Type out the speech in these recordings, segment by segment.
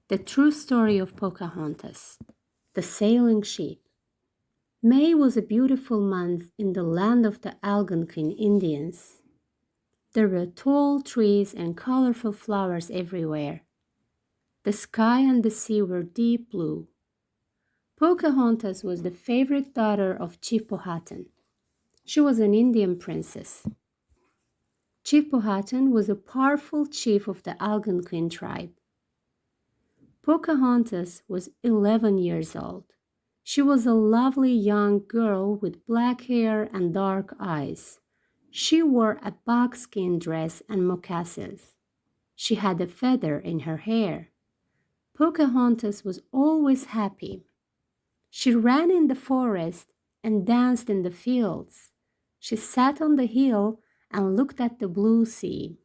The True Story of Pocahontas. The Sailing Ship. May was a beautiful month in the land of the Algonquin Indians. There were tall trees and colorful flowers everywhere. The sky and the sea were deep blue. Pocahontas was the favorite daughter of Chief Powhatan. She was an Indian princess. Chief Powhatan was a powerful chief of the Algonquin tribe. Pocahontas was 11 years old. She was a lovely young girl with black hair and dark eyes. She wore a buckskin dress and moccasins. She had a feather in her hair. Pocahontas was always happy. She ran in the forest and danced in the fields. She sat on the hill and looked at the blue sea.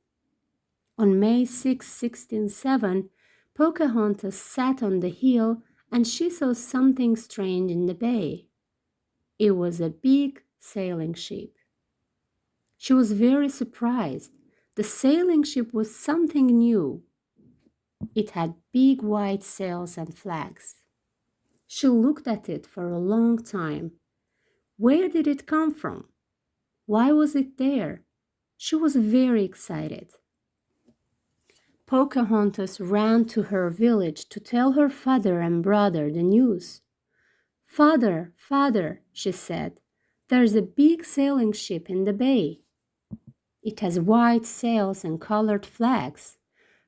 On May 6, 1607, Pocahontas sat on the hill and she saw something strange in the bay. It was a big sailing ship. She was very surprised. The sailing ship was something new. It had big white sails and flags. She looked at it for a long time. Where did it come from? Why was it there? She was very excited. Pocahontas ran to her village to tell her father and brother the news. "Father, father," she said, "there's a big sailing ship in the bay. It has white sails and colored flags."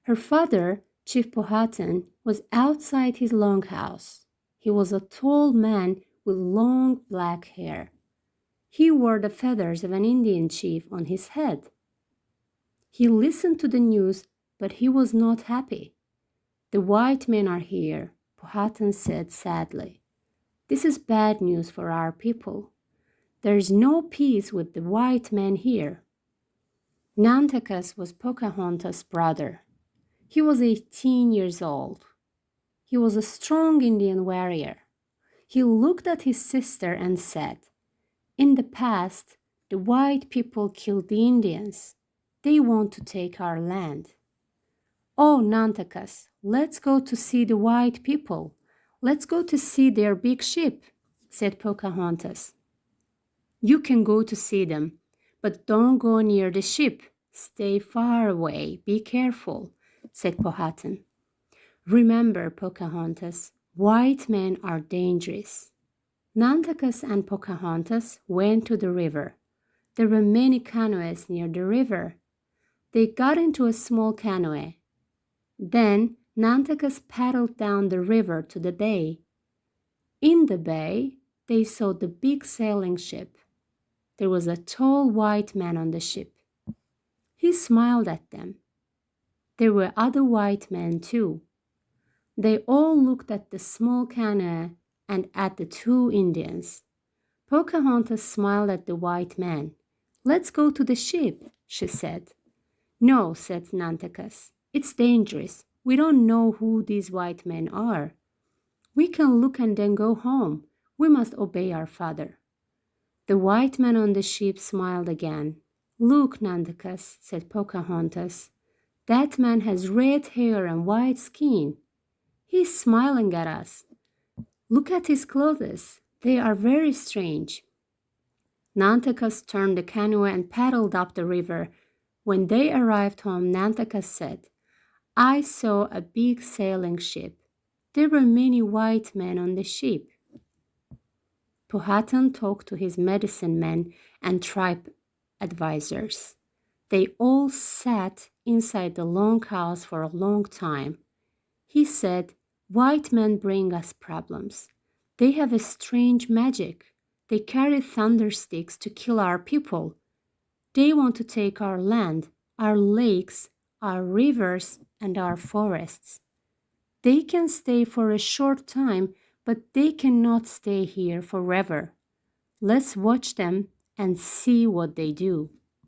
Her father, Chief Powhatan, was outside his longhouse. He was a tall man with long black hair. He wore the feathers of an Indian chief on his head. He listened to the news, but he was not happy. "The white men are here," Powhatan said sadly. "This is bad news for our people. There is no peace with the white men here." Nantakas was Pocahontas' brother. He was 18 years old. He was a strong Indian warrior. He looked at his sister and said, "In the past, the white people killed the Indians. They want to take our land." "Oh, Nantakas, let's go to see the white people. Let's go to see their big ship," said Pocahontas. "You can go to see them, but don't go near the ship. Stay far away. Be careful," said Powhatan. "Remember, Pocahontas, white men are dangerous." Nantakas and Pocahontas went to the river. There were many canoes near the river. They got into a small canoe. Then Nantakas paddled down the river to the bay. In the bay, they saw the big sailing ship. There was a tall white man on the ship. He smiled at them. There were other white men too. They all looked at the small canoe and at the two Indians. Pocahontas smiled at the white man. "Let's go to the ship," she said. "No," said Nantakas. "It's dangerous. We don't know who these white men are. We can look and then go home. We must obey our father." The white man on the ship smiled again. "Look, Nantakas," said Pocahontas. "That man has red hair and white skin. He's smiling at us. Look at his clothes. They are very strange." Nantakas turned the canoe and paddled up the river. When they arrived home, Nantakas said, "I saw a big sailing ship. There were many white men on the ship." Powhatan talked to his medicine men and tribe advisors. They all sat inside the long house for a long time. He said, "White men bring us problems. They have a strange magic. They carry thunder sticks to kill our people. They want to take our land, our lakes, our rivers, and our forests. They can stay for a short time, but they cannot stay here forever. Let's watch them and see what they do."